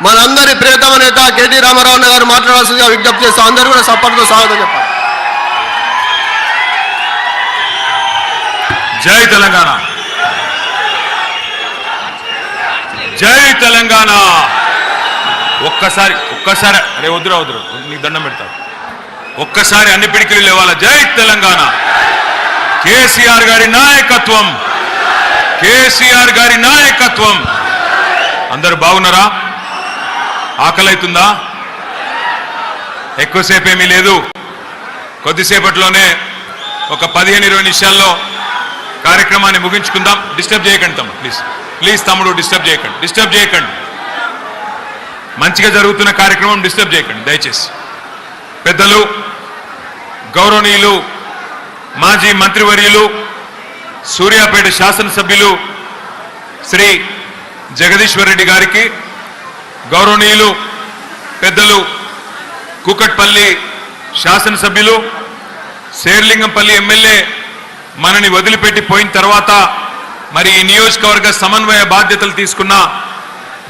మనందరి ప్రియతమ నేత కేటీ రామారావు గారు మాట్లాడాల్సిందిగా విజ్ఞప్తి చేస్తాం. అందరూ కూడా సపోర్ట్తో స్వాగతం చెప్పాలి. జై తెలంగాణ, జై తెలంగాణ. ఒక్కసారి అరే వద్దురా నీకు దండం పెడతారు. ఒక్కసారి అన్ని పిడికిలు లేవాలా. జై తెలంగాణ. కేసీఆర్ గారి నాయకత్వం, కేసీఆర్ గారి నాయకత్వం. అందరు బాగున్నారా? ఆకలి అవుతుందా? ఎక్కువసేపు ఏమీ లేదు, కొద్దిసేపట్లోనే ఒక 15-20 నిమిషాల్లో కార్యక్రమాన్ని ముగించుకుందాం. డిస్టర్బ్ చేయకండి తమ్ముడు, ప్లీజ్ తమ్ముడు డిస్టర్బ్ చేయకండి. మంచిగా జరుగుతున్న కార్యక్రమం డిస్టర్బ్ చేయకండి దయచేసి. పెద్దలు, గౌరవనీయులు, మాజీ మంత్రివర్యులు, సూర్యాపేట శాసనసభ్యులు శ్రీ జగదీశ్వర్ రెడ్డి గారికి, గౌరవనీయులు పెద్దలు కూకట్పల్లి శాసనసభ్యులు, శేర్లింగంపల్లి ఎమ్మెల్యే మనని వదిలిపెట్టి పోయిన తర్వాత మరి ఈ నియోజకవర్గ సమన్వయ బాధ్యతలు తీసుకున్న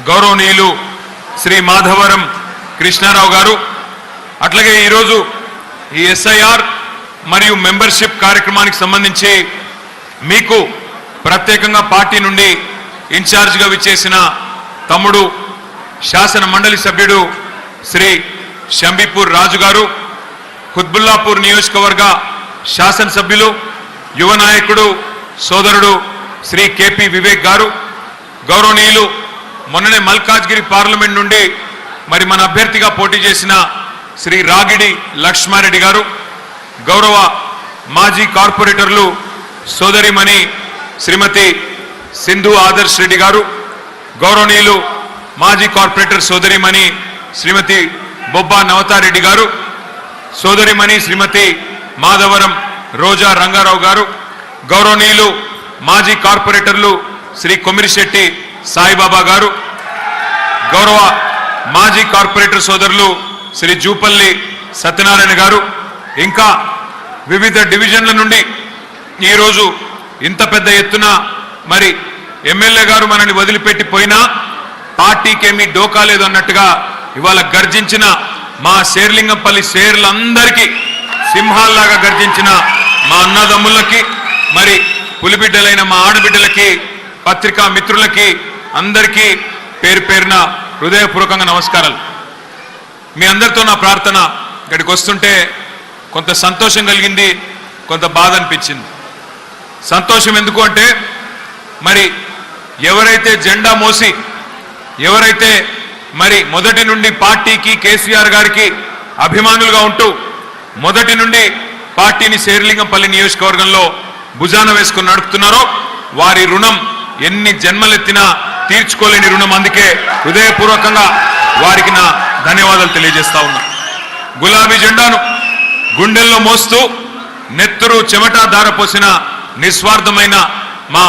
గౌరవనీయులు శ్రీ మాధవరం కృష్ణారావు గారు, అట్లాగే ఈరోజు ఈ ఎస్ఐఆర్ మరియు మెంబర్షిప్ కార్యక్రమానికి సంబంధించి మీకు ప్రత్యేకంగా పార్టీ నుండి ఇన్ఛార్జిగా విచ్చేసిన తమ్ముడు శాసన మండలి సభ్యుడు శ్రీ షంబీపూర్ రాజు గారు, కుత్బుల్లాపూర్ నియోజకవర్గ శాసనసభ్యులు, యువ నాయకుడు సోదరుడు శ్రీ కేపీ వివేక్ గారు, గౌరవనీయులు మొన్ననే మల్కాజ్గిరి పార్లమెంట్ నుండి మరి మన అభ్యర్థిగా పోటీ చేసిన శ్రీ రాగిడి లక్ష్మారెడ్డి గారు, గౌరవ మాజీ కార్పొరేటర్లు సోదరిమణి శ్రీమతి సింధు ఆదర్శ్ రెడ్డి గారు, గౌరవనీయులు మాజీ కార్పొరేటర్ సోదరిమణి శ్రీమతి బొబ్బా నవతారెడ్డి గారు, సోదరిమణి శ్రీమతి మాధవరం రోజా రంగారావు గారు, గౌరవనీయులు మాజీ కార్పొరేటర్లు శ్రీ కొమిరిశెట్టి సాయిబాబా గారు, గౌరవ మాజీ కార్పొరేటర్ సోదరులు శ్రీ జూపల్లి సత్యనారాయణ గారు, ఇంకా వివిధ డివిజన్ల నుండి ఈరోజు ఇంత పెద్ద ఎత్తున మరి ఎమ్మెల్యే గారు మనల్ని వదిలిపెట్టి పోయినా పార్టీకేమీ డోకా లేదు అన్నట్టుగా ఇవాళ గర్జించిన మా శేర్లింగంపల్లి శేర్లందరికీ, సింహాల్లాగా గర్జించిన మా అన్నదమ్ములకి, మరి పులిబిడ్డలైన మా ఆడబిడ్డలకి, పత్రికా మిత్రులకి అందరికీ పేరు పేరున హృదయపూర్వకంగా నమస్కారాలు. మీ అందరితో నా ప్రార్థన, ఇక్కడికి వస్తుంటే కొంత సంతోషం కలిగింది, కొంత బాధ అనిపించింది. సంతోషం ఎందుకు అంటే మరి ఎవరైతే జెండా మోసి, ఎవరైతే మరి మొదటి నుండి పార్టీకి కేసీఆర్ గారికి అభిమానులుగా ఉంటూ మొదటి నుండి పార్టీని శేర్లింగంపల్లి నియోజకవర్గంలో భుజాన వేసుకుని నడుపుతున్నారో వారి రుణం ఎన్ని జన్మలెత్తినా తీర్చుకోలేని రుణం. అందుకే హృదయపూర్వకంగా వారికి నా ధన్యవాదాలు తెలియజేస్తా ఉన్నా. గులాబీ జెండాను గుండెల్లో మోస్తూ నెత్తురు చెమట ధారపోసిన నిస్వార్థమైన మా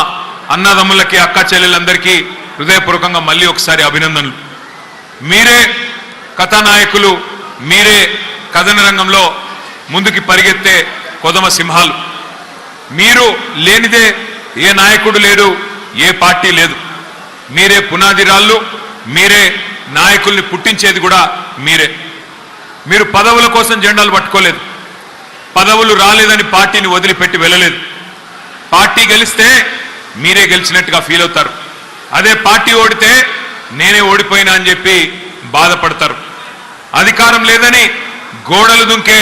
అన్నదమ్ములకి, అక్క చెల్లెలందరికీ హృదయపూర్వకంగా మళ్ళీ ఒకసారి అభినందనలు. మీరే కథానాయకులు, మీరే కథన రంగంలో ముందుకి పరిగెత్తే కొదమ సింహాలు. మీరు లేనిదే ఏ నాయకుడు లేడు, ఏ పార్టీ లేదు. మీరే పునాదిరాళ్ళు, మీరే నాయకుల్ని పుట్టించేది కూడా మీరే. మీరు పదవుల కోసం జెండాలు పట్టుకోలేదు, పదవులు రాలేదని పార్టీని వదిలిపెట్టి వెళ్ళలేదు. పార్టీ గెలిస్తే మీరే గెలిచినట్టుగా ఫీల్ అవుతారు, అదే పార్టీ ఓడితే నేనే ఓడిపోయినా అని చెప్పి బాధపడతారు. అధికారం లేదని గోడలు దుంకే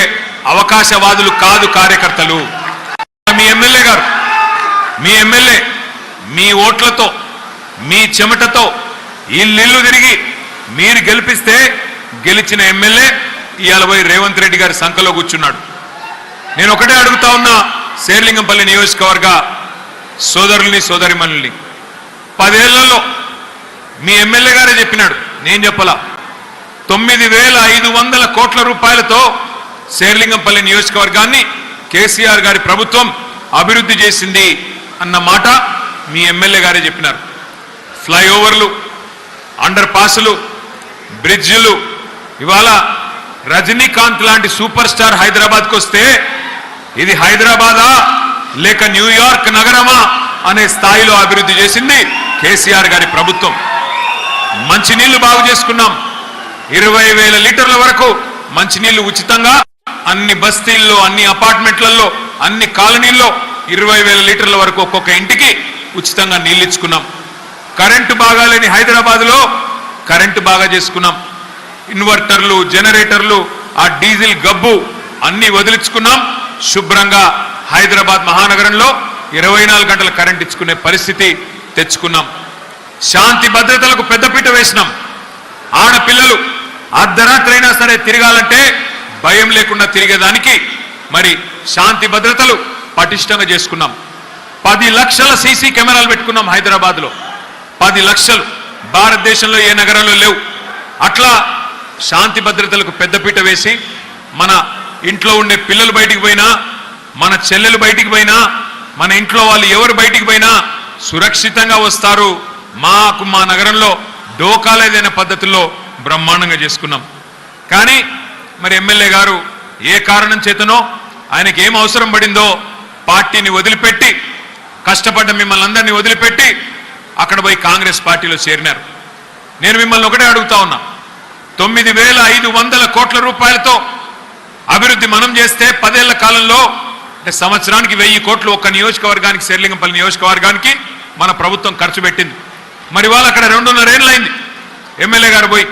అవకాశవాదులు కాదు కార్యకర్తలు. మీ ఎమ్మెల్యే గారు, మీ ఎమ్మెల్యే మీ ఓట్లతో, మీ చెమటతో ఇల్లు తిరిగి మీరు గెలిపిస్తే గెలిచిన ఎమ్మెల్యే ఇవాళ పోయి రేవంత్ రెడ్డి గారి సంఖలో కూర్చున్నాడు. నేను ఒకటే అడుగుతా ఉన్నా శేర్లింగంపల్లి నియోజకవర్గ సోదరుల్ని, సోదరిమణుల్ని, 10 ఏళ్లలో మీ ఎమ్మెల్యే గారే చెప్పినాడు, నేను చెప్పలా, 9,500 కోట్ల రూపాయలతో శేర్లింగంపల్లి నియోజకవర్గాన్ని కేసీఆర్ గారి ప్రభుత్వం అభివృద్ధి చేసింది అన్న మాట మీ ఎమ్మెల్యే గారే చెప్పినారు. ఫ్లైఓవర్లు, అండర్ పాసులు, బ్రిడ్జిలు, ఇవాళ రజనీకాంత్ లాంటి సూపర్ స్టార్ హైదరాబాద్కు వస్తే ఇది హైదరాబాదా లేక న్యూయార్క్ నగరమా అనే స్థాయిలో అభివృద్ధి చేసింది కేసీఆర్ గారి ప్రభుత్వం. మంచినీళ్లు బాగు చేసుకున్నాం. 20,000 లీటర్ల వరకు మంచినీళ్లు ఉచితంగా అన్ని బస్తీల్లో, అన్ని అపార్ట్మెంట్లలో, అన్ని కాలనీల్లో 20,000 లీటర్ల వరకు ఒక్కొక్క ఇంటికి ఉచితంగా నీళ్లు ఇచ్చుకున్నాం. కరెంటు బాగా లేని హైదరాబాద్లో కరెంటు బాగా చేసుకున్నాం. ఇన్వర్టర్లు, జనరేటర్లు, ఆ డీజిల్ గబ్బు అన్ని వదిలించుకున్నాం. శుభ్రంగా హైదరాబాద్ మహానగరంలో 24 గంటల కరెంట్ ఇచ్చుకునే పరిస్థితి తెచ్చుకున్నాం. శాంతి భద్రతలకు పెద్దపీట వేసినాం. ఆడపిల్లలు అర్ధరాత్రి అయినా సరే తిరగాలంటే భయం లేకుండా తిరిగేదానికి మరి శాంతి భద్రతలు పటిష్టంగా చేసుకున్నాం. 10 లక్షల సీసీ కెమెరాలు పెట్టుకున్నాం హైదరాబాద్లో. 10 లక్షలు భారతదేశంలో ఏ నగరంలో లేవు. అట్లా శాంతి భద్రతలకు పెద్దపీట వేసి మన ఇంట్లో ఉండే పిల్లలు బయటికి పోయినా, మన చెల్లెలు బయటికి పోయినా, మన ఇంట్లో వాళ్ళు ఎవరు బయటికి పోయినా సురక్షితంగా వస్తారు. మాకు మా నగరంలో డోకాలేదైన పద్ధతుల్లో బ్రహ్మాండంగా చేసుకున్నాం. కానీ మరి ఎమ్మెల్యే గారు ఏ కారణం చేతనో ఆయనకి ఏం అవసరం పడిందో పార్టీని వదిలిపెట్టి, కష్టపడ్డ మిమ్మల్ని అందరినీ వదిలిపెట్టి అక్కడ పోయి కాంగ్రెస్ పార్టీలో చేరినారు. నేను మిమ్మల్ని ఒకటే అడుగుతా ఉన్నా, 9,500 కోట్ల రూపాయలతో అభివృద్ధి మనం చేస్తే 10 ఏళ్ల కాలంలో అంటే సంవత్సరానికి 1000 కోట్లు ఒక్క నియోజకవర్గానికి, శేర్లింగంపల్లి నియోజకవర్గానికి మన ప్రభుత్వం ఖర్చు పెట్టింది. మరి వాళ్ళు అక్కడ 2.5 ఏళ్ళైంది ఎమ్మెల్యే గారు పోయి.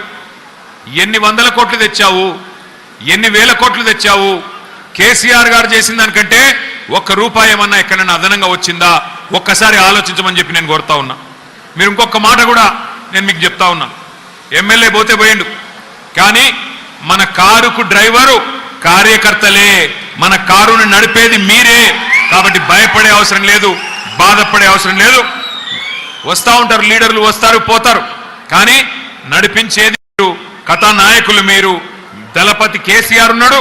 ఎన్ని వందల కోట్లు తెచ్చావు, ఎన్ని వేల కోట్లు తెచ్చావు? కేసీఆర్ గారు చేసిన దానికంటే ₹1 ఏమన్నా ఎక్కడైనా అదనంగా వచ్చిందా? ఒక్కసారి ఆలోచించమని చెప్పి నేను కోరుతా ఉన్నా. మీరు ఇంకొక మాట కూడా నేను మీకు చెప్తా ఉన్నా. ఎమ్మెల్యే పోతే పోయిండు, కానీ మన కారుకు డ్రైవరు కార్యకర్తలే, మన కారును నడిపేది మీరే. కాబట్టి భయపడే అవసరం లేదు, బాధపడే అవసరం లేదు. వస్తూ ఉంటారు లీడర్లు, వస్తారు పోతారు, కానీ నడిపించేది మీరు, కథానాయకులు మీరు. దళపతి కేసీఆర్ ఉన్నాడు,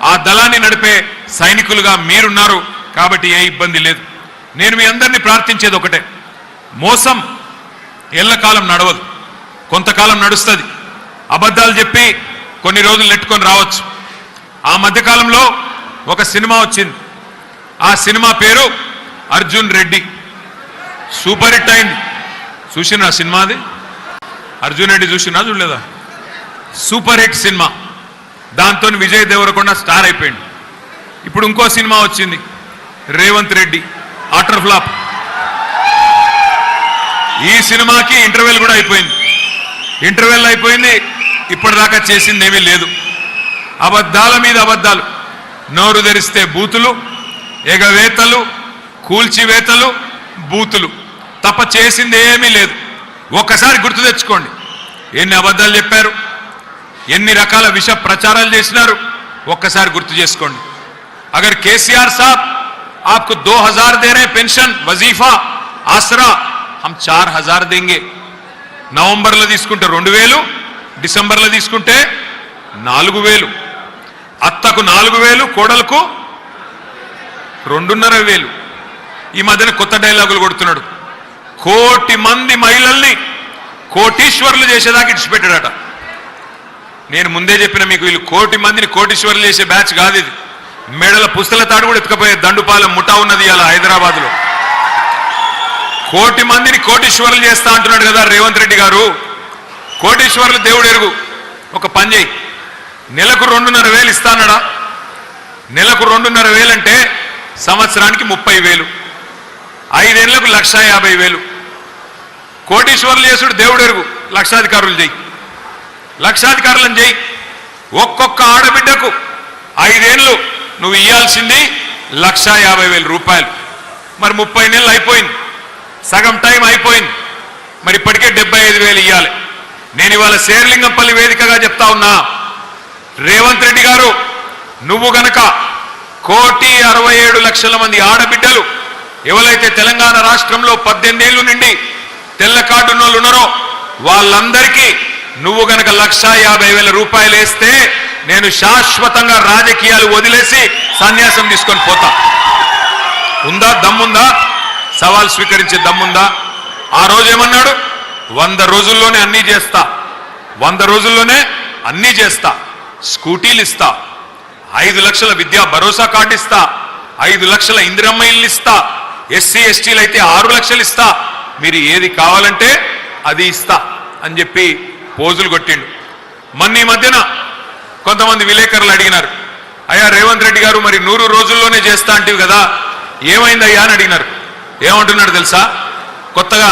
ఆ దళాన్ని నడిపే సైనికులుగా మీరున్నారు. కాబట్టి ఏ ఇబ్బంది లేదు. నేను మీ అందరినీ ప్రార్థించేది ఒకటే, మోసం ఎల్లకాలం నడవదు, కొంతకాలం నడుస్తుంది. అబద్ధాలు చెప్పి కొన్ని రోజులు నెట్టుకొని రావచ్చు. ఆ మధ్యకాలంలో ఒక సినిమా వచ్చింది, ఆ సినిమా పేరు అర్జున్ రెడ్డి. సూపర్ హిట్ అయింది. చూసినా సినిమా? అది అర్జున్ రెడ్డి చూసినా చూడలేదా? Super hit cinema. దాంతో విజయ్ దేవరకొండ స్టార్ అయిపోయింది. ఇప్పుడు ఇంకో సినిమా వచ్చింది, రేవంత్ రెడ్డి, ఆటర్ ఫ్లాప్. ఈ సినిమాకి ఇంటర్వెల్ కూడా అయిపోయింది. ఇంటర్వెల్ అయిపోయింది, ఇప్పటిదాకా చేసింది ఏమీ లేదు. అబద్ధాల మీద అబద్ధాలు, నోరు తెరిస్తే బూతులు, ఎగవేతలు, కూల్చివేతలు, బూతులు తప్ప చేసింది ఏమీ లేదు. ఒక్కసారి గుర్తు తెచ్చుకోండి, ఎన్ని అబద్ధాలు చెప్పారు, ఎన్ని రకాల విష ప్రచారాలు చేసినారు. ఒక్కసారి గుర్తు చేసుకోండి. అగర్ కేసీఆర్ సాబ్ आपको 2000 दे रहे पेंशन, वजीफा, आसरा, हम 4000 देंगे. నవంబర్లో తీసుకుంటే 2000, డిసెంబర్లో తీసుకుంటే 4000. అత్తకు 4000, కోడలకు 2,500. ఈ మధ్యన కొత్త డైలాగులు కొడుతున్నాడు. 1 కోటి మంది మహిళల్ని కోటీశ్వర్లు చేసేదాకా ఇడిచిపెట్టాడట. నేను ముందే చెప్పిన మీకు, వీళ్ళు 1 కోటి మందిని కోటీశ్వర్లు చేసే బ్యాచ్ కాదు ఇది. మెడల పుస్తల తాడు కూడా ఎత్తుకపోయే దండుపాలెం ముఠా ఉన్నది ఇలా హైదరాబాద్లో. 1 కోటి మందిని కోటీశ్వర్లు చేస్తా అంటున్నాడు కదా రేవంత్ రెడ్డి గారు. కోటీశ్వర్లు దేవుడు ఎరుగు. ఒక పని చేయి, నెలకు 2,500 ఇస్తానడా? నెలకు 2,500 అంటే సంవత్సరానికి 30,000, 5 ఏళ్లకు 1,50,000. కోటీశ్వర్లు చేసుడు దేవుడు ఎరుగు. లక్షాధికారులు చేయి, లక్షాధికారులను చేయి. ఒక్కొక్క ఆడబిడ్డకు 5 ఏళ్ళు నువ్వు ఇయ్యాల్సింది 1,50,000 రూపాయలు. మరి 30 నెలలు అయిపోయింది, సగం టైం అయిపోయింది. మరి ఇప్పటికే 75,000 ఇయ్యాలి. నేను ఇవాళ శేర్లింగంపల్లి వేదికగా చెప్తా ఉన్నా, రేవంత్ రెడ్డి గారు, నువ్వు గనక 1,67,00,000 మంది ఆడబిడ్డలు ఎవరైతే తెలంగాణ రాష్ట్రంలో 18 ఏళ్ళు నుండి తెల్ల కార్డు ఉన్నారో వాళ్ళందరికీ నువ్వు గనక 1,50,000 రూపాయలు వేస్తే నేను శాశ్వతంగా రాజకీయాలు వదిలేసి సన్యాసం తీసుకొని పోతా. ఉందా? దమ్ముందా? సవాల్ స్వీకరించే దమ్ముందా? ఆ రోజు ఏమన్నాడు? 100 రోజుల్లోనే అన్నీ చేస్తా, 100 రోజుల్లోనే అన్నీ చేస్తా. స్కూటీలు ఇస్తా, 5 లక్షల విద్యా భరోసా కార్డు ఇస్తా, 5 లక్షల ఇందిరమ్మ ఇల్లు ఇస్తా, ఎస్సీ ఎస్టీలు అయితే 6 లక్షలు ఇస్తా, మీరు ఏది కావాలంటే అది ఇస్తా. అని చెప్పి పోజులు కొట్టిండు. ఈ మధ్యన కొంతమంది విలేకరులు అడిగినారు, అయ్యా రేవంత్ రెడ్డి గారు మరి 100 రోజుల్లోనే చేస్తా అంటివి కదా, ఏమైందయ్యా అని అడిగినారు. ఏమంటున్నాడు తెలుసా? కొత్తగా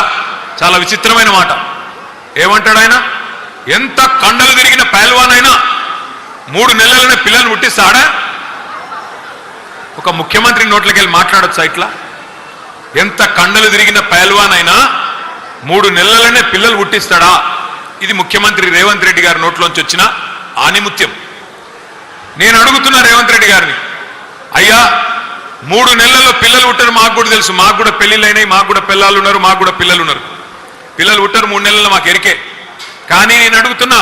చాలా విచిత్రమైన మాట. ఏమంటాడు ఆయన? ఎంత కండలు తిరిగిన పైల్వాన్ అయినా 3 నెలలనే పిల్లలు పుట్టిస్తాడా? ఒక ముఖ్యమంత్రి నోట్లకి వెళ్ళి మాట్లాడొచ్చా ఇట్లా? ఎంత కండలు తిరిగిన పైల్వాన్ అయినా 3 నెలలనే పిల్లలు పుట్టిస్తాడా? ఇది ముఖ్యమంత్రి రేవంత్ రెడ్డి గారి నోట్లోంచి వచ్చిన ఆనిముత్యం. నేను అడుగుతున్నా రేవంత్ రెడ్డి గారిని, అయ్యా 3 నెలల్లో పిల్లలు పుట్టరు మాకు కూడా తెలుసు, మాకు కూడా పెళ్లిళ్ళు అయినాయి, మాకు కూడా పిల్లలు ఉన్నారు, మాకు కూడా పిల్లలు ఉన్నారు. పిల్లలు పుట్టరు 3 నెలల్లో మాకు ఎరికే. కానీ నేను అడుగుతున్నా,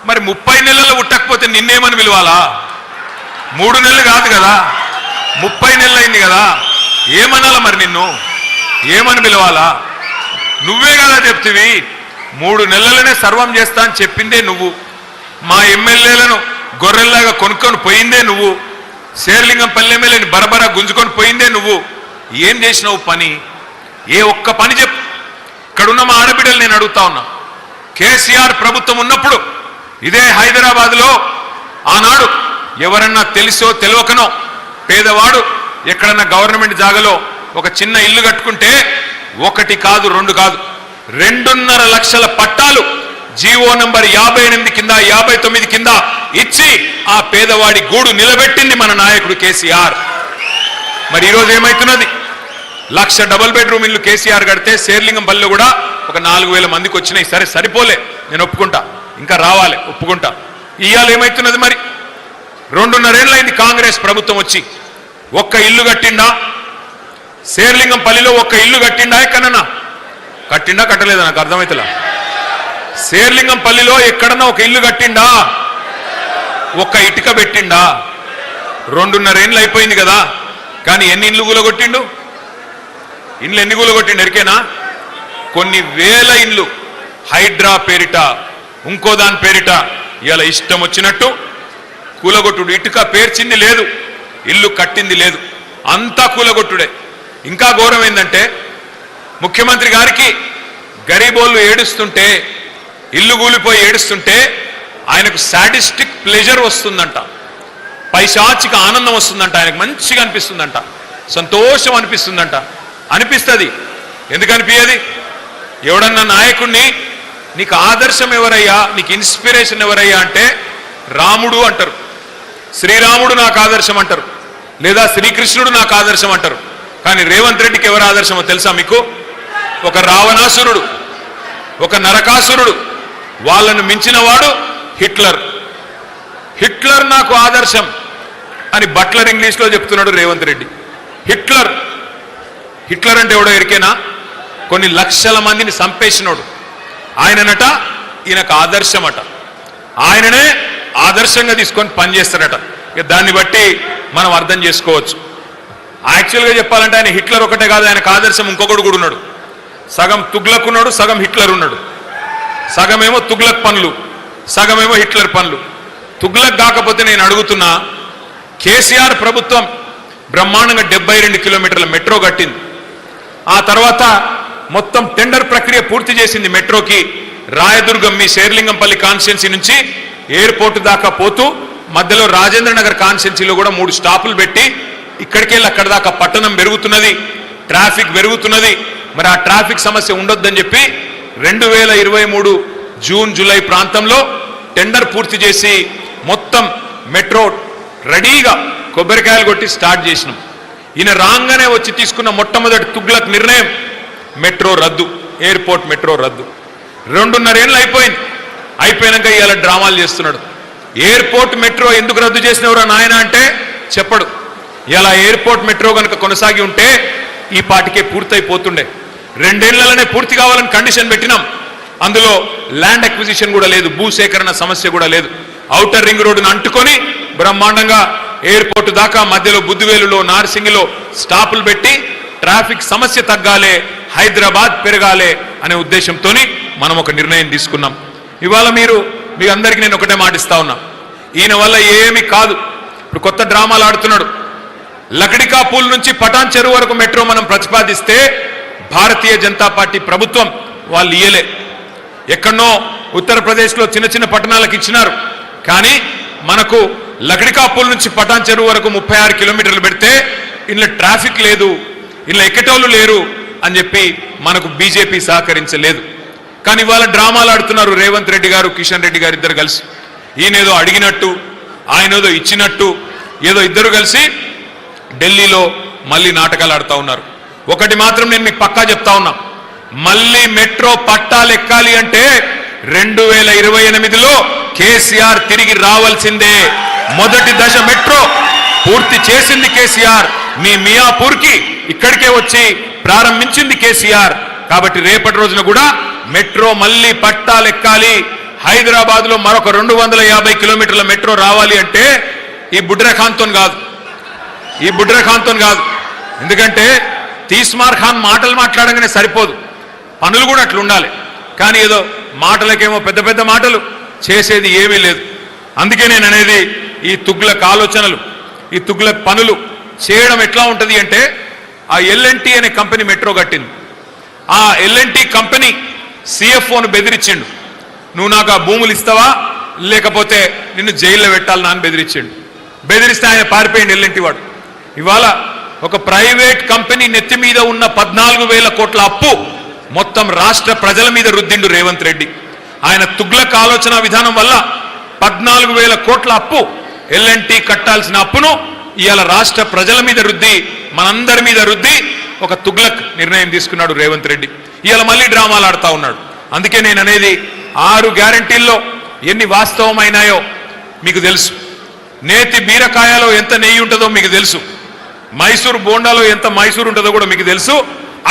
మరి 30 నెలల్లో పుట్టకపోతే నిన్నేమని పిలవాలా? 3 నెలలు కాదు కదా, 30 నెలలు అయింది కదా, ఏమనాలా మరి? నిన్ను ఏమని పిలవాలా? నువ్వే కదా చెప్తివి 3 నెలలనే సర్వం చేస్తా అని చెప్పిందే నువ్వు. మా ఎమ్మెల్యేలను గొర్రెల్లాగా కొనుక్కొని పోయిందే నువ్వు. శేర్లింగంపల్లి ఎమ్మెల్యేని బరబరా గుంజుకొని పోయిందే నువ్వు. ఏం చేసినావు పని? ఏ ఒక్క పని చెప్పు. ఇక్కడున్న మా ఆడబిడ్డలు నేను అడుగుతా ఉన్నా, కేసీఆర్ ప్రభుత్వం ఉన్నప్పుడు ఇదే హైదరాబాద్లో ఆనాడు ఎవరన్నా తెలిసో తెలియకనో పేదవాడు ఎక్కడన్నా గవర్నమెంట్ జాగాలో ఒక చిన్న ఇల్లు కట్టుకుంటే 1 కాదు 2 కాదు 2.5 లక్షల పట్టాలు జీవో నంబర్ 58 కింద 59 కింద ఇచ్చి ఆ పేదవాడి గూడు నిలబెట్టింది మన నాయకుడు కేసీఆర్. మరి ఈరోజు ఏమైతున్నది? 1,00,000 డబుల్ బెడ్రూమ్ ఇల్లు కేసీఆర్ కడితే శేర్లింగంపల్లిలో కూడా ఒక 4,000 మందికి వచ్చినాయి. సరే సరిపోలే, నేను ఒప్పుకుంటా, ఇంకా రావాలి, ఒప్పుకుంటా. ఇవాళ ఏమైతున్నది? మరి 2.5 ఏళ్ళైంది కాంగ్రెస్ ప్రభుత్వం వచ్చి. ఒక్క ఇల్లు కట్టిండా? శేర్లింగంపల్లిలో ఒక్క ఇల్లు కట్టిండా? ఎక్కడన్నా కట్టిండా కట్టలేదా? నాకు అర్థమైతలా. శేర్లింగంపల్లిలో ఎక్కడన్నా ఒక ఇల్లు కట్టిండా? ఒక్క ఇటుక పెట్టిండా? 2.5 ఏళ్ళు అయిపోయింది కదా, కానీ ఎన్ని ఇల్లు కూలగొట్టిండు? ఇండ్లు ఎన్ని కూలగొట్టిండు ఎరికేనా? కొన్ని వేల ఇండ్లు హైడ్రా పేరిట, ఇంకో దాని పేరిట ఇలా ఇష్టం వచ్చినట్టు కూలగొట్టుడు. ఇటుక పేర్చింది లేదు, ఇల్లు కట్టింది లేదు, అంతా కూలగొట్టుడే. ఇంకా ఘోరం ఏంటంటే ముఖ్యమంత్రి గారికి గరీబోళ్ళు ఏడుస్తుంటే, ఇల్లు కూలిపోయి ఏడుస్తుంటే ఆయనకు సాడిస్టిక్ ప్లెజర్ వస్తుందంట, పైశాచిక ఆనందం వస్తుందంట, ఆయనకు మంచిగా అనిపిస్తుందంట, సంతోషం అనిపిస్తుందంట. అనిపిస్తుంది. ఎందుకు అనిపించదు? ఎవడన్నా నాయకుడిని నీకు ఆదర్శం ఎవరయ్యా, నీకు ఇన్స్పిరేషన్ ఎవరయ్యా అంటే రాముడు అంటారు, శ్రీరాముడు నాకు ఆదర్శం అంటారు, లేదా శ్రీకృష్ణుడు నాకు ఆదర్శం అంటారు. కానీ రేవంత్ రెడ్డికి ఎవరు ఆదర్శమో తెలుసా మీకు? ఒక రావణాసురుడు, ఒక నరకాసురుడు, వాళ్ళను మించిన వాడు హిట్లర్. హిట్లర్ నాకు ఆదర్శం అని బట్లర్ ఇంగ్లీష్లో చెప్తున్నాడు రేవంత్ రెడ్డి. హిట్లర్ హిట్లర్ అంటే ఎవడో ఎరికేనా? కొన్ని లక్షల మందిని చంపేసినోడు ఆయననట. ఈయనకు ఆదర్శమట. ఆయననే ఆదర్శంగా తీసుకొని పనిచేస్తాడట. దాన్ని బట్టి మనం అర్థం చేసుకోవచ్చు. యాక్చువల్గా చెప్పాలంటే ఆయన హిట్లర్ ఒకటే కాదు, ఆయనకు ఆదర్శం ఇంకొకడు కూడా ఉన్నాడు. సగం తుగ్లక్ ఉన్నాడు, సగం హిట్లర్ ఉన్నాడు. సగమేమో తుగ్లక్ పనులు, సగమేమో హిట్లర్ పనులు. తుగ్లక్ కాకపోతే నేను అడుగుతున్నా, కేసీఆర్ ప్రభుత్వం బ్రహ్మాండంగా 72 కిలోమీటర్ల మెట్రో కట్టింది. ఆ తర్వాత మొత్తం టెండర్ ప్రక్రియ పూర్తి చేసింది మెట్రోకి. రాయదుర్గం మీ శేర్లింగంపల్లి కాన్స్టిట్యున్సీ నుంచి ఎయిర్పోర్ట్ దాకా పోతూ మధ్యలో రాజేంద్ర నగర్ కాన్స్టిట్యున్సీలో కూడా 3 స్టాపులు పెట్టి ఇక్కడికెళ్ళి అక్కడ దాకా పట్టణం పెరుగుతున్నది, ట్రాఫిక్ పెరుగుతున్నది. మరి ఆ ట్రాఫిక్ సమస్య ఉండొద్దని చెప్పి 2023 జూన్ జూలై ప్రాంతంలో టెండర్ పూర్తి చేసి మొత్తం మెట్రో రెడీగా కొబ్బరికాయలు కొట్టి స్టార్ట్ చేసినాం. ఈయన రాగానే వచ్చి తీసుకున్న మొట్టమొదటి తుగ్లక్ నిర్ణయం మెట్రో రద్దు, ఎయిర్పోర్ట్ మెట్రో రద్దు. 2.5 ఏళ్ళు అయిపోయింది. అయిపోయినాక ఇవాళ డ్రామాలు చేస్తున్నాడు. ఎయిర్పోర్ట్ మెట్రో ఎందుకు రద్దు చేసినవరా నాయన అంటే చెప్పడు. ఇలా ఎయిర్పోర్ట్ మెట్రో కనుక కొనసాగి ఉంటే ఈ పాటికే పూర్తయిపోతుండే. 2 ఏళ్లలోనే పూర్తి కావాలని కండిషన్ పెట్టినాం. అందులో ల్యాండ్ అక్విజిషన్ కూడా లేదు, భూసేకరణ సమస్య కూడా లేదు. ఔటర్ రింగ్ రోడ్డును అంటుకొని బ్రహ్మాండంగా ఎయిర్పోర్ట్ దాకా మధ్యలో బుద్దివేలులో నార్సింగిలో స్టాపులు పెట్టి ట్రాఫిక్ సమస్య తగ్గాలే, హైదరాబాద్ పెరగాలే అనే ఉద్దేశంతో మనం ఒక నిర్ణయం తీసుకున్నాం. ఇవాళ మీ అందరికీ నేను ఒకటే మాటిస్తా ఉన్నా, ఈయన వల్ల ఏమీ కాదు. ఇప్పుడు కొత్త డ్రామాలు ఆడుతున్నాడు. లకడికా పూల్ నుంచి పటాన్ చెరువు వరకు మెట్రో మనం ప్రతిపాదిస్తే భారతీయ జనతా పార్టీ ప్రభుత్వం వాళ్ళు ఇయ్యలే. ఎక్కడనో ఉత్తరప్రదేశ్లో చిన్న చిన్న పట్టణాలకు ఇచ్చినారు. కానీ మనకు లకడికాపూల్ నుంచి పటాన్ చెరువు వరకు 36 కిలోమీటర్లు పెడితే ఇంట్లో ట్రాఫిక్ లేదు, ఇంట్లో ఎక్కేటోళ్ళు లేరు అని చెప్పి మనకు బీజేపీ సహకరించలేదు. కానీ ఇవాళ డ్రామాలు ఆడుతున్నారు రేవంత్ రెడ్డి గారు, కిషన్ రెడ్డి గారు ఇద్దరు కలిసి. ఈయనేదో అడిగినట్టు, ఆయనేదో ఇచ్చినట్టు, ఏదో ఇద్దరు కలిసి ఢిల్లీలో మళ్ళీ నాటకాలు ఆడుతూ ఉన్నారు. ఒకటి మాత్రం నేను మీకు పక్కా చెప్తా ఉన్నా, మళ్ళీ మెట్రో పట్టాలు ఎక్కాలి అంటే 2028లో కేసీఆర్ తిరిగి రావాల్సిందే. మొదటి దశ మెట్రో పూర్తి చేసింది కేసీఆర్, మీ మియాపూర్కి ఇక్కడికే వచ్చి ప్రారంభించింది కేసీఆర్. కాబట్టి రేపటి రోజున కూడా మెట్రో మళ్ళీ పట్టాలు ఎక్కాలి. హైదరాబాద్ లో మరొక 250 కిలోమీటర్ల మెట్రో రావాలి అంటే ఈ బుడ్రఖాన్తో కాదు, ఈ బుడ్రఖాన్తో కాదు. ఎందుకంటే తీస్మార్ ఖాన్ మాటలు మాట్లాడగానే సరిపోదు, పనులు కూడా అట్లా ఉండాలి. కానీ ఏదో మాటలకేమో పెద్ద పెద్ద మాటలు, చేసేది ఏమీ లేదు. అందుకే నేను అనేది ఈ తుగ్లక్ ఆలోచనలు, ఈ తుగ్లక్ పనులు చేయడం ఎట్లా ఉంటుంది అంటే, ఆ ఎల్ఎన్టీ అనే కంపెనీ మెట్రో కట్టింది. ఆ ఎల్ఎన్టీ కంపెనీ సిఎఫ్ఓను బెదిరించిండు, నువ్వు నాకు ఆ భూములు ఇస్తావా లేకపోతే నిన్ను జైల్లో పెట్టాలని అని బెదిరించిండు. బెదిరిస్తే ఆయన పారిపోయింది ఎల్ఎన్టీ వాడు. ఇవాళ ఒక ప్రైవేట్ కంపెనీ నెత్తి మీద ఉన్న 14,000 కోట్ల అప్పు మొత్తం రాష్ట్ర ప్రజల మీద రుద్దిండు రేవంత్ రెడ్డి. ఆయన తుగ్లక్ ఆలోచన విధానం వల్ల 14,000 కోట్ల అప్పు, ఎల్ఎన్టీ కట్టాల్సిన అప్పును ఇవాళ రాష్ట్ర ప్రజల మీద రుద్ది, మనందరి మీద రుద్ది ఒక తుగ్లక్ నిర్ణయం తీసుకున్నాడు రేవంత్ రెడ్డి. ఇవాళ మళ్ళీ డ్రామాలు ఆడుతూ ఉన్నాడు. అందుకే నేను అనేది 6 గ్యారంటీల్లో ఎన్ని వాస్తవమైనాయో మీకు తెలుసు. నేతి బీరకాయలో ఎంత నెయ్యి ఉంటుందో మీకు తెలుసు. మైసూరు బోండాలో ఎంత మైసూరు ఉంటుందో కూడా మీకు తెలుసు.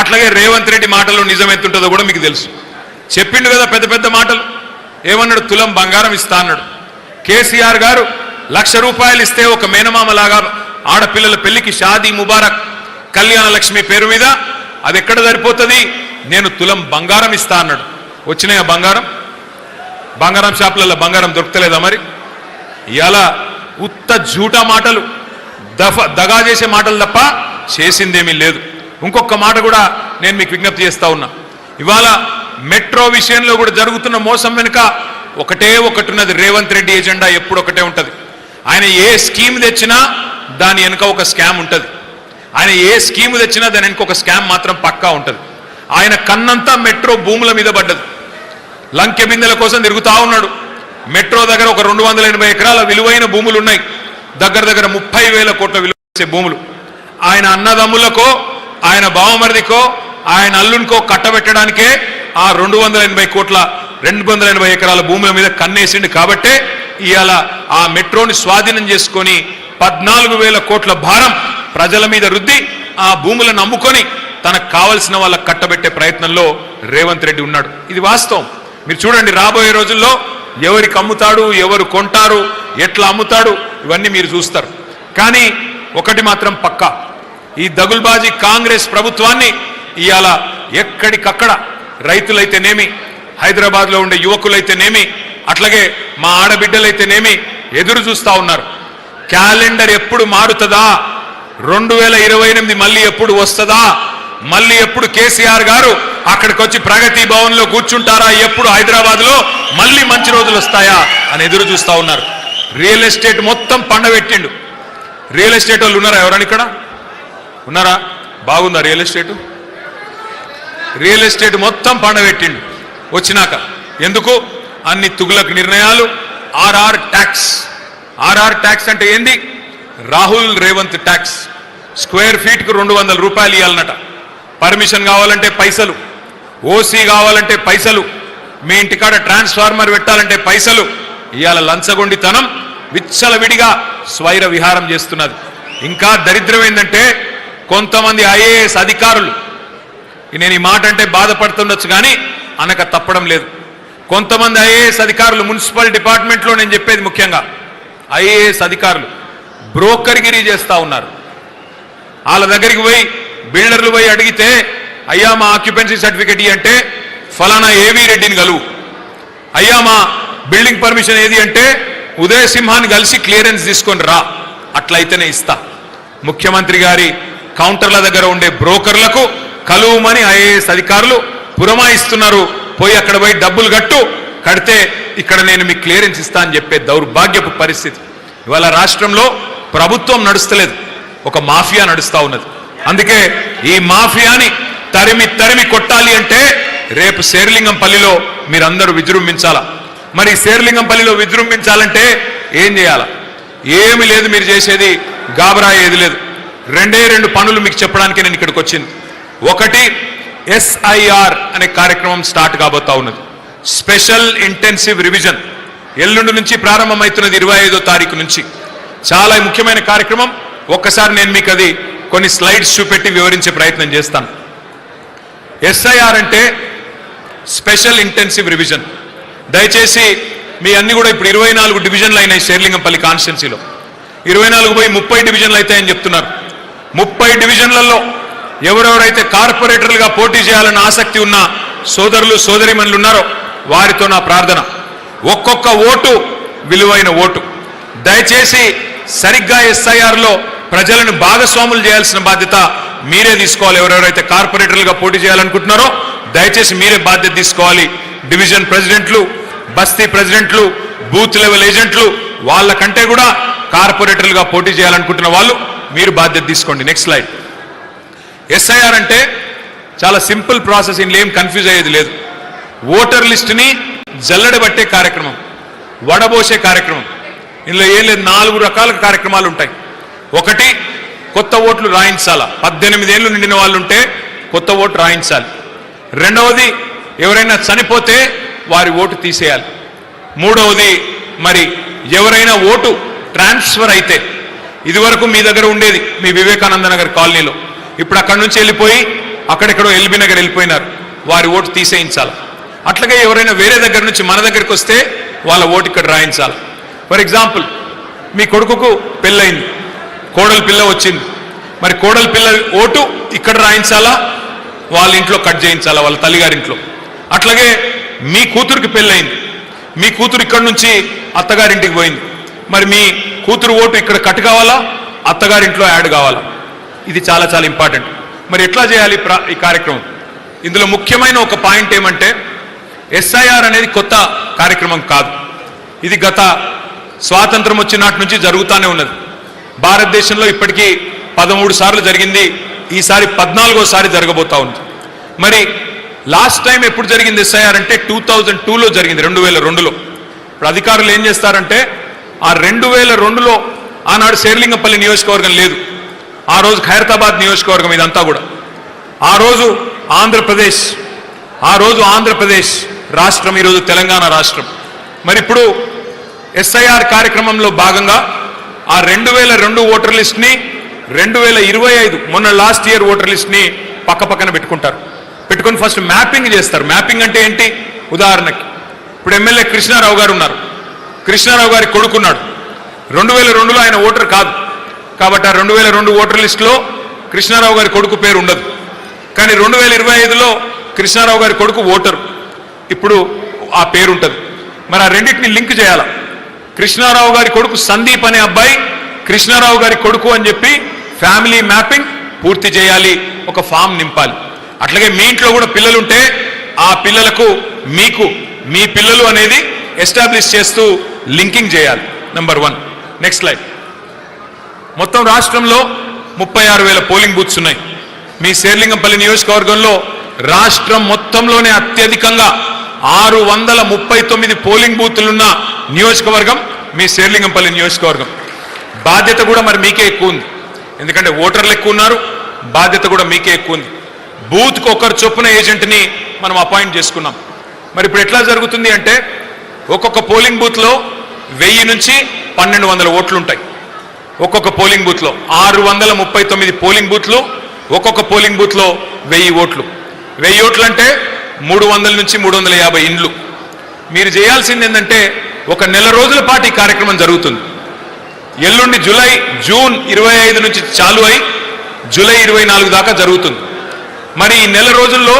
అట్లాగే రేవంత్ రెడ్డి మాటల్లో నిజం ఎంత ఉంటుందో కూడా మీకు తెలుసు. చెప్పిండు కదా పెద్ద పెద్ద మాటలు. ఏమన్నాడు? తులం బంగారం ఇస్తా అన్నాడు. కేసీఆర్ గారు 1,00,000 రూపాయలు ఇస్తే ఒక మేనమామలాగా ఆడపిల్లల పెళ్లికి షాదీ ముబారక్ కళ్యాణ లక్ష్మి పేరు మీద అది ఎక్కడ సరిపోతుంది, నేను తులం బంగారం ఇస్తా అన్నాడు. వచ్చినాయా బంగారం? బంగారం షాపులలో బంగారం దొరకలేదా? మరి ఇవాళ ఉత్త జూటా మాటలు, దగా చేసే మాటలు తప్ప చేసిందేమీ లేదు. ఇంకొక మాట కూడా నేను మీకు విజ్ఞప్తి చేస్తా ఉన్నా. ఇవాళ మెట్రో విషయంలో కూడా జరుగుతున్న మోసం వెనుక ఒకటే ఒకటి ఉన్నది. రేవంత్ రెడ్డి ఎజెండా ఎప్పుడు ఒకటే ఉంటుంది. ఆయన ఏ స్కీమ్ తెచ్చినా దాని వెనుక ఒక స్కామ్ ఉంటుంది. ఆయన ఏ స్కీమ్ తెచ్చినా దాని వెనుక ఒక స్కామ్ మాత్రం పక్కా ఉంటుంది. ఆయన కన్నంతా మెట్రో భూముల మీద పడ్డది. లంకె బిందెల కోసం తిరుగుతా ఉన్నాడు. మెట్రో దగ్గర ఒక 280 ఎకరాల విలువైన భూములు ఉన్నాయి. దగ్గర దగ్గర 30,000 కోట్ల విలువ చేసే భూములు. ఆయన అన్నదమ్ములకో, ఆయన బావమరిదికో, ఆయన అల్లునికో కట్టబెట్టడానికే ఆ 280 ఎకరాల భూముల మీద కన్నేసిండు. కాబట్టే ఇవాళ ఆ మెట్రోని స్వాధీనం చేసుకొని 14,000 కోట్ల భారం ప్రజల మీద రుద్ది ఆ భూములను అమ్ముకొని తనకు కావలసిన వాళ్ళకు కట్టబెట్టే ప్రయత్నంలో రేవంత్ రెడ్డి ఉన్నాడు. ఇది వాస్తవం. మీరు చూడండి, రాబోయే రోజుల్లో ఎవరికి అమ్ముతాడు, ఎవరు కొంటారు, ఎట్లా అమ్ముతాడు, ఇవన్నీ మీరు చూస్తారు. కానీ ఒకటి మాత్రం పక్కా, ఈ దగుల్బాజీ కాంగ్రెస్ ప్రభుత్వాన్ని ఇవాళ ఎక్కడికక్కడ రైతులైతేనేమి, హైదరాబాద్లో ఉండే యువకులైతేనేమి, అట్లాగే మా ఆడబిడ్డలైతేనేమి ఎదురు చూస్తూ ఉన్నారు. క్యాలెండర్ ఎప్పుడు మారుతుందా, 2028 మళ్ళీ ఎప్పుడు వస్తుందా, మళ్ళీ ఎప్పుడు కేసీఆర్ గారు అక్కడికి వచ్చి ప్రగతి భవన్ లో కూర్చుంటారా, ఎప్పుడు హైదరాబాద్ లో మళ్ళీ మంచి రోజులు వస్తాయా అని ఎదురు చూస్తూ ఉన్నారు. రియల్ ఎస్టేట్ మొత్తం పండబెట్టిండు. రియల్ ఎస్టేట్ వాళ్ళు ఉన్నారా? ఎవరని ఇక్కడ ఉన్నారా? బాగుందా రియల్ ఎస్టేట్? రియల్ ఎస్టేట్ మొత్తం పండబెట్టిండు వచ్చినాక. ఎందుకు? అన్ని తుగులక్ నిర్ణయాలు. RR tax. ఆర్ఆర్ ట్యాక్స్ అంటే ఏంది? Rahul Revanth tax. Square feet కు 200 రూపాయలు ఇవ్వాలన్నట. పర్మిషన్ కావాలంటే పైసలు, ఓసీ కావాలంటే పైసలు, మీ ఇంటికాడ ట్రాన్స్ఫార్మర్ పెట్టాలంటే పైసలు. ఇవాళ లంచగొండితనం విచ్చలవిడిగా స్వైర విహారం చేస్తున్నది. ఇంకా దరిద్రం ఏంటంటే కొంతమంది ఐఏఎస్ అధికారులు, నేను ఈ మాట అంటే బాధపడుతుండొచ్చు కానీ అనక తప్పడం లేదు. కొంతమంది ఐఏఎస్ అధికారులు మున్సిపల్ డిపార్ట్మెంట్లో, నేను చెప్పేది ముఖ్యంగా ఐఏఎస్ అధికారులు బ్రోకర్గిరీ చేస్తూ ఉన్నారు. వాళ్ళ దగ్గరికి పోయి బిల్డర్లు పోయి అడిగితే, అయ్యా మా ఆక్యుపెన్సీ సర్టిఫికెట్ అంటే ఫలానా ఏవీ రెడ్డిని కలువు, అయ్యా మా బిల్డింగ్ పర్మిషన్ ఏది అంటే ఉదయ సింహాన్ని కలిసి క్లియరెన్స్ తీసుకొని రా, అట్లయితేనే ఇస్తా. ముఖ్యమంత్రి గారి కౌంటర్ల దగ్గర ఉండే బ్రోకర్లకు కలువమని ఐఏఎస్ అధికారులు పురమాయిస్తున్నారు. పోయి అక్కడ పోయి డబ్బులు కడితే ఇక్కడ నేను మీకు క్లియరెన్స్ ఇస్తా అని చెప్పే దౌర్భాగ్యపు పరిస్థితి. ఇవాళ రాష్ట్రంలో ప్రభుత్వం నడుస్తలేదు, ఒక మాఫియా నడుస్తా ఉన్నది. అందుకే ఈ మాఫియాని తరిమి కొట్టాలి అంటే రేపు శేర్లింగంపల్లిలో మీరందరూ విజృంభించాలా. మరి శేర్లింగంపల్లిలో విజృంభించాలంటే ఏం చేయాలా? ఏమి లేదు, మీరు చేసేది గాబరా ఏది లేదు. రెండు పనులు మీకు చెప్పడానికి నేను ఇక్కడికి వచ్చింది. ఒకటి, SIR అనే కార్యక్రమం స్టార్ట్ కాబోతా ఉన్నది. స్పెషల్ ఇంటెన్సివ్ రివిజన్ ఎల్లుండి నుంచి ప్రారంభమవుతున్నది, 25వ తారీఖు నుంచి. చాలా ముఖ్యమైన కార్యక్రమం. ఒక్కసారి నేను మీకు అది కొన్ని స్లైడ్స్ చూపెట్టి వివరించే ప్రయత్నం చేస్తాను. SIR అంటే స్పెషల్ ఇంటెన్సివ్ రివిజన్. దయచేసి మీ అన్ని కూడా ఇప్పుడు 24 డివిజన్లు అయినాయి శేర్లింగంపల్లి కాన్స్టిట్యున్సీలో. 24 పోయి 30 డివిజన్లు అవుతాయని చెప్తున్నారు. 30 డివిజన్లలో ఎవరెవరైతే కార్పొరేటర్లుగా పోటీ చేయాలన్న ఆసక్తి ఉన్న సోదరులు సోదరిమణులు ఉన్నారో వారితో నా ప్రార్థన, ఒక్కొక్క ఓటు విలువైన ఓటు. దయచేసి సరిగ్గా SIRలో ప్రజలను భాగస్వాములు చేయాల్సిన బాధ్యత మీరే తీసుకోవాలి. ఎవరెవరైతే కార్పొరేటర్లుగా పోటీ చేయాలనుకుంటున్నారో దయచేసి మీరే బాధ్యత తీసుకోవాలి. డివిజన్ ప్రెసిడెంట్లు, బస్తీ ప్రెసిడెంట్లు, బూత్ లెవెల్ ఏజెంట్లు, వాళ్ళకంటే కూడా కార్పొరేటర్లుగా పోటీ చేయాలనుకుంటున్న వాళ్ళు మీరు బాధ్యత తీసుకోండి. Next slide. SIR అంటే చాలా సింపుల్ ప్రాసెస్, ఇందులో ఏం కన్ఫ్యూజ్ అయ్యేది లేదు. ఓటర్ లిస్టుని జల్లెడబట్టే కార్యక్రమం, వడబోసే కార్యక్రమం. ఇందులో ఏం లేదు, 4 రకాల కార్యక్రమాలు ఉంటాయి. ఒకటి, కొత్త ఓట్లు రాయించాలా. 18 ఏళ్ళు నిండిన వాళ్ళు ఉంటే కొత్త ఓటు రాయించాలి. రెండవది, ఎవరైనా చనిపోతే వారి ఓటు తీసేయాలి. మూడవది, మరి ఎవరైనా ఓటు ట్రాన్స్ఫర్ అయితే, ఇదివరకు మీ దగ్గర ఉండేది మీ వివేకానంద నగర్ కాలనీలో, ఇప్పుడు అక్కడి నుంచి వెళ్ళిపోయి అక్కడెక్కడో ఎల్బీ నగర్ వెళ్ళిపోయినారు, వారి ఓటు తీసేయించాలి. అట్లాగే ఎవరైనా వేరే దగ్గర నుంచి మన దగ్గరికి వస్తే వాళ్ళ ఓటు ఇక్కడ రాయించాలి. ఫర్ ఎగ్జాంపుల్, మీ కొడుకుకు పెళ్ళయింది, కోడలు పిల్ల వచ్చింది, మరి కోడలు పిల్ల ఓటు ఇక్కడ రాయించాలా, వాళ్ళ ఇంట్లో కట్ చేయించాలా, వాళ్ళ తల్లిగారింట్లో. అట్లాగే మీ కూతురికి పెళ్ళయింది, మీ కూతురు ఇక్కడ నుంచి అత్తగారింటికి పోయింది, మరి మీ కూతురు ఓటు ఇక్కడ కట్ కావాలా, అత్తగారింట్లో యాడ్ కావాలా. ఇది చాలా చాలా ఇంపార్టెంట్. మరి ఎట్లా చేయాలి ఈ కార్యక్రమం? ఇందులో ముఖ్యమైన ఒక పాయింట్ ఏమంటే, SIR అనేది కొత్త కార్యక్రమం కాదు. ఇది గత స్వాతంత్రం వచ్చినటి నుంచి జరుగుతూనే ఉన్నది. భారతదేశంలో ఇప్పటికీ 13 సార్లు జరిగింది, ఈసారి 14వ జరగబోతా ఉంది. మరి లాస్ట్ టైం ఎప్పుడు జరిగింది SIR అంటే 2002లో జరిగింది, 2002లో. ఇప్పుడు అధికారులు ఏం చేస్తారంటే, ఆ 2002లో ఆనాడు శేర్లింగంపల్లి నియోజకవర్గం లేదు, ఆ రోజు ఖైరతాబాద్ నియోజకవర్గం ఇదంతా కూడా. ఆ రోజు ఆంధ్రప్రదేశ్ రాష్ట్రం, ఈరోజు తెలంగాణ రాష్ట్రం. మరి ఇప్పుడు SIR కార్యక్రమంలో భాగంగా ఆ 2002 ఓటర్ లిస్ట్ని 2025 మొన్న లాస్ట్ ఇయర్ ఓటర్ లిస్ట్ని పక్కన పెట్టుకొని ఫస్ట్ మ్యాపింగ్ చేస్తారు. మ్యాపింగ్ అంటే ఏంటి? ఉదాహరణకి ఇప్పుడు ఎమ్మెల్యే కృష్ణారావు గారు ఉన్నారు, కృష్ణారావు గారి కొడుకున్నాడు. 2002లో ఆయన ఓటర్ కాదు కాబట్టి ఆ 2002 ఓటర్ లిస్టులో కృష్ణారావు గారి కొడుకు పేరు ఉండదు. కానీ 2025లో కృష్ణారావు గారి కొడుకు ఓటరు, ఇప్పుడు ఆ పేరు ఉంటుంది. మరి ఆ రెండింటిని లింక్ చేయాల. కృష్ణారావు గారి కొడుకు సందీప్ అనే అబ్బాయి కృష్ణారావు గారి కొడుకు అని చెప్పి ఫ్యామిలీ మ్యాపింగ్ పూర్తి చేయాలి, ఒక ఫామ్ నింపాలి. అట్లాగే మీ ఇంట్లో కూడా పిల్లలుంటే ఆ పిల్లలకు మీకు మీ పిల్లలు అనేది ఎస్టాబ్లిష్ చేస్తూ లింకింగ్ చేయాలి. నెంబర్ 1. Next slide. మొత్తం రాష్ట్రంలో 36,000 పోలింగ్ బూత్స్ ఉన్నాయి. మీ శేర్లింగంపల్లి నియోజకవర్గంలో రాష్ట్రం మొత్తంలోనే అత్యధికంగా 639 పోలింగ్ బూత్లున్న నియోజకవర్గం మీ శేర్లింగంపల్లి నియోజకవర్గం. బాధ్యత కూడా మరి మీకే ఎక్కువ ఉంది, ఎందుకంటే ఓటర్లు ఎక్కువ ఉన్నారు, బాధ్యత కూడా మీకే ఎక్కువ ఉంది. బూత్కి ఒకరు చొప్పున ఏజెంట్ని మనం అపాయింట్ చేసుకున్నాం. మరి ఇప్పుడు ఎట్లా జరుగుతుంది అంటే, ఒక్కొక్క పోలింగ్ బూత్లో 1000 నుంచి 1200 ఓట్లు ఉంటాయి. ఒక్కొక్క పోలింగ్ బూత్లో 639 పోలింగ్ బూత్లు, ఒక్కొక్క పోలింగ్ బూత్లో 1000 ఓట్లు. 1000 ఓట్లు అంటే 300 నుంచి 350 ఇండ్లు. మీరు చేయాల్సింది ఏంటంటే, ఒక నెల రోజుల పాటు ఈ కార్యక్రమం జరుగుతుంది. ఎల్లుండి జూన్ 25 నుంచి చాలు అయి జూలై 24 దాకా జరుగుతుంది. మరి ఈ నెల రోజుల్లో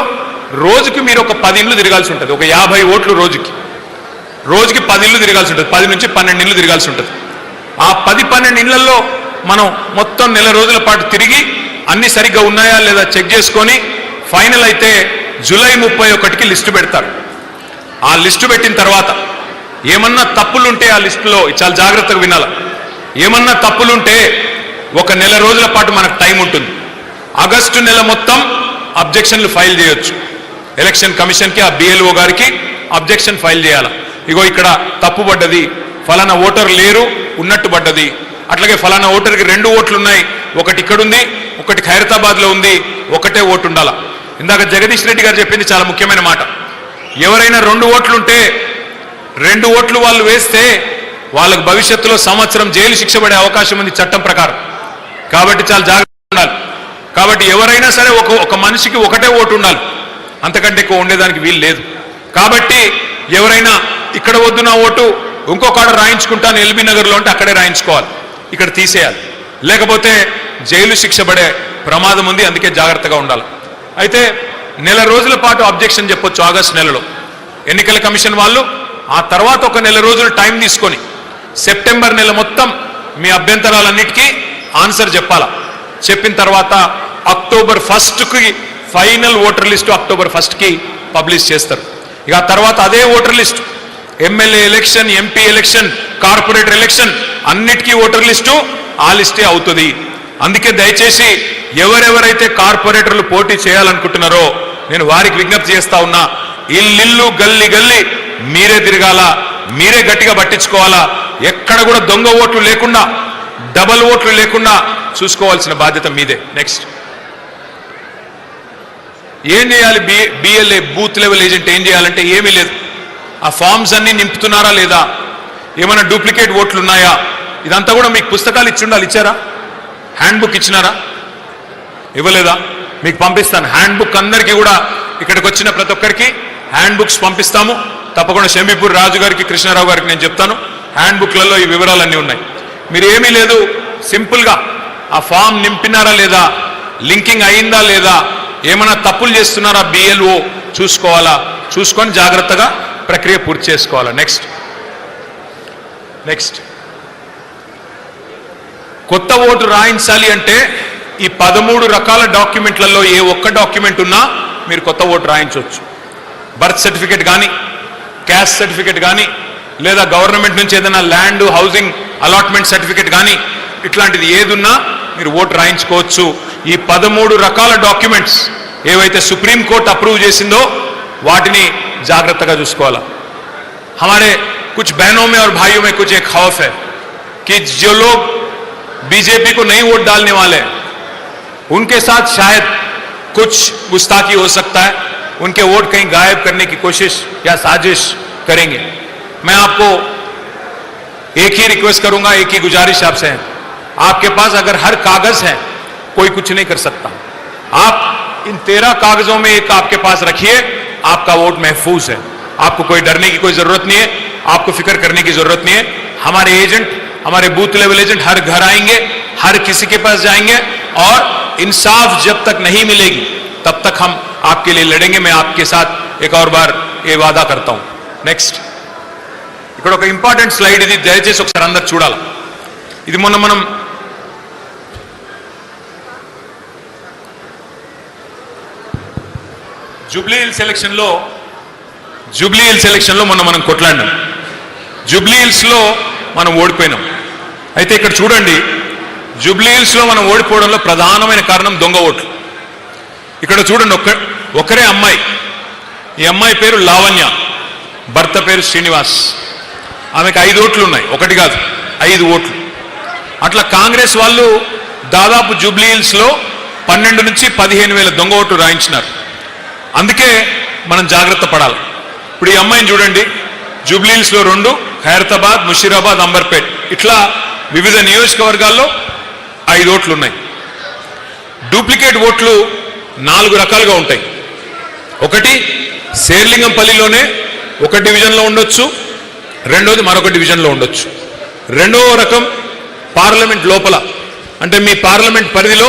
రోజుకి మీరు ఒక 10 ఇండ్లు తిరగాల్సి ఉంటుంది. ఒక 50 ఓట్లు రోజుకి 10 ఇండ్లు తిరగాల్సి ఉంటుంది. 10 నుంచి 12 ఇండ్లు తిరగాల్సి ఉంటుంది. ఆ 10-12 ఇండ్లలో మనం మొత్తం నెల రోజుల పాటు తిరిగి అన్ని సరిగ్గా ఉన్నాయా లేదా చెక్ చేసుకొని ఫైనల్ అయితే జూలై 31కి లిస్టు పెడతారు. ఆ లిస్టు పెట్టిన తర్వాత ఏమన్నా తప్పులుంటే ఆ లిస్టులో చాలా జాగ్రత్తగా వినాల. ఏమన్నా తప్పులుంటే ఒక నెల రోజుల పాటు మనకు టైం ఉంటుంది. ఆగస్టు నెల మొత్తం అబ్జెక్షన్లు ఫైల్ చేయొచ్చు. ఎలక్షన్ కమిషన్కి ఆ బిఎల్ఓ గారికి అబ్జెక్షన్ ఫైల్ చేయాలి. ఇగో ఇక్కడ తప్పు పడ్డది, ఫలానా ఓటర్ లేరు, ఉన్నట్టు పడ్డది, అట్లాగే ఫలానా ఓటర్కి 2 ఓట్లు ఉన్నాయి, ఒకటి ఇక్కడ ఉంది, ఒకటి ఖైరతాబాద్లో ఉంది, ఒకటే ఓటు ఉండాల. ఇందాక జగదీష్ రెడ్డి గారు చెప్పింది చాలా ముఖ్యమైన మాట. ఎవరైనా 2 ఓట్లుంటే 2 ఓట్లు వాళ్ళు వేస్తే వాళ్ళకు భవిష్యత్తులో సంవత్సరం జైలు శిక్ష పడే అవకాశం ఉంది చట్టం ప్రకారం. కాబట్టి చాలా జాగ్రత్తగా ఉండాలి. కాబట్టి ఎవరైనా సరే ఒక మనిషికి ఒకటే ఓటు ఉండాలి, అంతకంటే ఎక్కువ ఉండేదానికి వీలు లేదు. కాబట్టి ఎవరైనా ఇక్కడ వద్దు నా ఓటు ఇంకొకడ రాయించుకుంటాను ఎల్బీ నగర్లో అంటే అక్కడే రాయించుకోవాలి, ఇక్కడ తీసేయాలి, లేకపోతే జైలు శిక్ష పడే ప్రమాదం ఉంది. అందుకే జాగ్రత్తగా ఉండాలి. అయితే నెల రోజుల పాటు అబ్జెక్షన్ చెప్పొచ్చు ఆగస్టు నెలలో ఎన్నికల కమిషన్ వాళ్ళు. ఆ తర్వాత ఒక నెల రోజులు టైం తీసుకొని సెప్టెంబర్ నెల మొత్తం మీ అభ్యంతరాలన్నిటికీ ఆన్సర్ చెప్పాలా. చెప్పిన తర్వాత అక్టోబర్ 1కి ఫైనల్ ఓటర్ లిస్టు అక్టోబర్ 1కి పబ్లిష్ చేస్తారు. ఇక ఆ తర్వాత అదే voter list MLA election, MP election, corporator election అన్నిటికీ ఓటర్ లిస్టు ఆ లిస్టే అవుతుంది. అందుకే దయచేసి ఎవరెవరైతే కార్పొరేటర్లు పోటీ చేయాలనుకుంటున్నారో నేను వారికి విజ్ఞప్తి చేస్తా ఉన్నా, ఇల్లు గల్లి గల్లి మీరే తిరగాల, మీరే గట్టిగా పట్టించుకోవాలా. ఎక్కడ కూడా దొంగ ఓట్లు లేకుండా, డబల్ ఓట్లు లేకుండా చూసుకోవాల్సిన బాధ్యత మీదే. నెక్స్ట్ ఏం చేయాలి? బిఎల్ఏ బూత్ లెవెల్ ఏజెంట్ ఏం చేయాలంటే ఏమీ లేదు. ఆ ఫామ్స్ అన్ని నింపుతున్నారా లేదా, ఏమైనా డూప్లికేట్ ఓట్లు ఉన్నాయా, ఇదంతా కూడా మీకు పుస్తకాలు ఇచ్చి ఉండాలి. ఇచ్చారా? హ్యాండ్ బుక్ ఇచ్చినారా? ఇవ్వలేదా? మీకు పంపిస్తాను హ్యాండ్ బుక్. అందరికీ కూడా ఇక్కడికి వచ్చిన ప్రతి ఒక్కరికి హ్యాండ్ బుక్స్ పంపిస్తాము. తప్పకుండా షమీపూర్ రాజు గారికి, కృష్ణారావు గారికి నేను చెప్తాను. హ్యాండ్ బుక్లలో ఈ వివరాలన్నీ ఉన్నాయి. మీరు ఏమీ లేదు, సింపుల్గా ఆ ఫామ్ నింపినారా లేదా, లింకింగ్ అయిందా లేదా, ఏమైనా తప్పులు చేస్తున్నారా బిఎల్ఓ చూసుకోవాలా. చూసుకొని జాగ్రత్తగా ప్రక్రియ పూర్తి చేసుకోవాలా. నెక్స్ట్ కొత్త ఓటు రాయించాలి అంటే ఈ 13 రకాల డాక్యుమెంట్లలో ఏ ఒక్క డాక్యుమెంట్ ఉన్నా మీరు కొత్త ఓటు రాయించవచ్చు. బర్త్ సర్టిఫికేట్ కానీ, క్యాస్ట్ సర్టిఫికేట్ కానీ, లేదా గవర్నమెంట్ నుంచి ఏదైనా ల్యాండ్ హౌసింగ్ అలాట్మెంట్ సర్టిఫికేట్ కానీ, ఇట్లాంటిది ఏదున్నా మీరు ఓటు రాయించుకోవచ్చు. ఈ 13 రకాల డాక్యుమెంట్స్ ఏవైతే సుప్రీంకోర్టు అప్రూవ్ చేసిందో వాటిని జాగ్రత్తగా చూసుకోవాలా. हमारे कुछ बहनों में और भाइयों में कुछ एक खौफ है कि जो लोग बीजेपी को नहीं वोट डालने वाले हैं उनके साथ शायद कुछ गुस्ताखी हो सकता है, उनके वोट कहीं गायब करने की कोशिश या साजिश करेंगे. मैं आपको एक ही रिक्वेस्ट करूंगा, एक ही गुजारिश आपसे है, आपके पास अगर हर कागज है कोई कुछ नहीं कर सकता. आप इन 13 कागजों में एक आपके पास रखिए, आपका वोट महफूज है. आपको कोई डरने की कोई जरूरत नहीं है, आपको फिक्र करने की जरूरत नहीं है. हमारे एजेंट, हमारे बूथ लेवल एजेंट हर घर आएंगे, हर किसी के पास जाएंगे और इंसाफ जब तक नहीं मिलेगी तब तक हम आपके लिए लड़ेंगे. मैं आपके साथ एक और बार ये वादा करता हूं. నెక్స్ట్ ఇక్కడ ఒక ఇంపార్టెంట్ స్లైడ్, ఇది దయచేసి ఒకసారి అందరు చూడాలి. ఇది మొన్న మనం జూబ్లీ హిల్స్ ఎలక్షన్లో మొన్న మనం కొట్లాడినాం. జూబ్లీ హిల్స్లో మనం ఓడిపోయినాం. అయితే ఇక్కడ చూడండి, జూబ్లీ హిల్స్లో మనం ఓడిపోవడంలో ప్రధానమైన కారణం దొంగ ఓట్లు. ఇక్కడ చూడండి, ఒకరే అమ్మాయి, ఈ అమ్మాయి పేరు లావణ్య, భర్త పేరు శ్రీనివాస్. ఆమెకు 5 ఓట్లు ఉన్నాయి, ఒకటి కాదు 5 ఓట్లు. అట్లా కాంగ్రెస్ వాళ్ళు దాదాపు జూబ్లీ హిల్స్లో 12 నుంచి 15,000 దొంగ ఓట్లు రాయించినారు. అందుకే మనం జాగ్రత్త పడాలి. ఇప్పుడు ఈ అమ్మాయిని చూడండి, జూబ్లీ హిల్స్లో 2, ఖైరతాబాద్, ముషీరాబాద్, అంబర్పేట్, ఇట్లా వివిధ నియోజకవర్గాల్లో 5 ఓట్లు ఉన్నాయి. డూప్లికేట్ ఓట్లు 4 రకాలుగా ఉంటాయి. ఒకటి శేర్లింగంపల్లిలోనే ఒక డివిజన్లో ఉండొచ్చు, రెండోది మరొక డివిజన్లో ఉండొచ్చు. రెండవ రకం పార్లమెంట్ లోపల, అంటే మీ పార్లమెంట్ పరిధిలో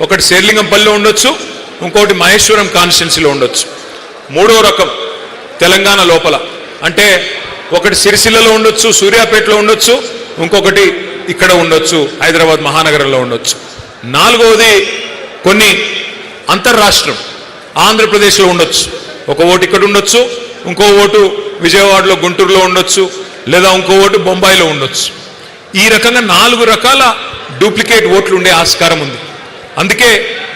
ఒకటి శేర్లింగంపల్లిలో ఉండొచ్చు, ఇంకోటి మహేశ్వరం కాన్స్టిట్యున్సీలో ఉండొచ్చు. మూడో రకం తెలంగాణ లోపల, అంటే ఒకటి సిరిసిల్లలో ఉండొచ్చు, సూర్యాపేటలో ఉండొచ్చు, ఇంకొకటి ఇక్కడ ఉండొచ్చు, హైదరాబాద్ మహానగరంలో ఉండొచ్చు. నాలుగవది కొన్ని అంతర్రాష్ట్రం, ఆంధ్రప్రదేశ్లో ఉండొచ్చు. ఒక ఓటు ఇక్కడ ఉండొచ్చు, ఇంకో ఓటు విజయవాడలో గుంటూరులో ఉండొచ్చు, లేదా ఇంకో ఓటు బొంబాయిలో ఉండొచ్చు. ఈ రకంగా 4 రకాల డూప్లికేట్ ఓట్లు ఉండే ఆస్కారం ఉంది. అందుకే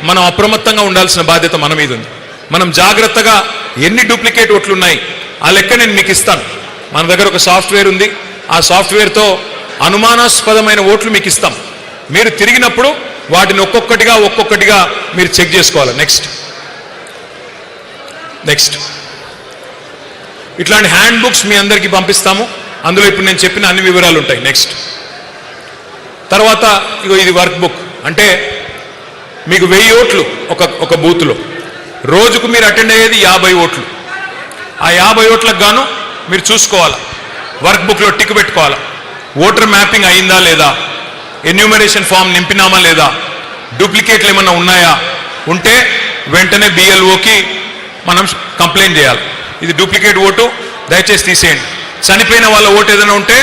మనం అప్రమత్తంగా ఉండాల్సిన బాధ్యత మన మీద ఉంది. మనం జాగ్రత్తగా ఎన్ని డూప్లికేట్ ఓట్లు ఉన్నాయి ఆ లెక్క నేను మీకు ఇస్తాను. మన దగ్గర ఒక సాఫ్ట్వేర్ ఉంది. ఆ సాఫ్ట్వేర్తో అనుమానాస్పదమైన ఓట్లు మీకు ఇస్తాం. మీరు తిరిగినప్పుడు వాటిని ఒక్కొక్కటిగా మీరు చెక్ చేసుకోవాలి. నెక్స్ట్ ఇట్లాంటి హ్యాండ్ బుక్స్ మీ అందరికీ పంపిస్తాము. అందులో ఇప్పుడు నేను చెప్పిన అన్ని వివరాలు ఉంటాయి. నెక్స్ట్ తర్వాత ఇది వర్క్ బుక్. అంటే మీకు 1000 ఓట్లు ఒక బూత్లో, రోజుకు మీరు అటెండ్ అయ్యేది 50 ఓట్లు. ఆ 50 ఓట్లకు గాను మీరు చూసుకోవాలి, వర్క్ బుక్లో టిక్ పెట్టుకోవాలి. ఓటర్ మ్యాపింగ్ అయిందా లేదా, ఎన్యూమరేషన్ ఫామ్ నింపినామా లేదా, డూప్లికేట్లు ఏమన్నా ఉన్నాయా, ఉంటే వెంటనే బిఎల్ఓకి మనం కంప్లైంట్ చేయాలి. ఇది డూప్లికేట్ ఓటు, దయచేసి తీసేయండి. చనిపోయిన వాళ్ళ ఓటు ఏదైనా ఉంటే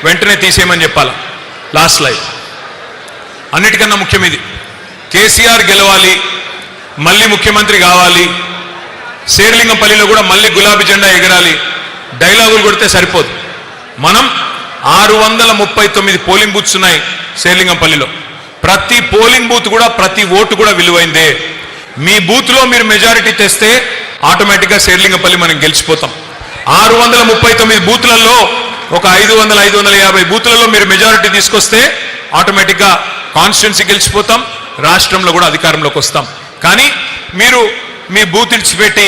వెంటనే తీసేయమని చెప్పాలి. లాస్ట్ లైఫ్ అన్నిటికన్నా ముఖ్యం ఇది. కేసీఆర్ గెలవాలి, మళ్ళీ ముఖ్యమంత్రి కావాలి, శేర్లింగంపల్లిలో కూడా మళ్ళీ గులాబీ జెండా ఎగరాలి, డైలాగులు కొడితే సరిపోదు. మనం 639 పోలింగ్ బూత్స్ ఉన్నాయి శేర్లింగంపల్లిలో. ప్రతి పోలింగ్ బూత్ కూడా, ప్రతి ఓటు కూడా విలువైందే. మీ బూత్లో మీరు మెజారిటీ తెస్తే ఆటోమేటిక్గా శేర్లింగంపల్లి మనం గెలిచిపోతాం. 639 బూత్లలో ఒక 500-550 బూత్లలో మీరు మెజారిటీ తీసుకొస్తే ఆటోమేటిక్గా కాన్స్టిట్యున్సీ గెలిచిపోతాం, రాష్ట్రంలో కూడా అధికారంలోకి వస్తాం. కానీ మీరు మీ బూత్ ఇడిచిపెట్టి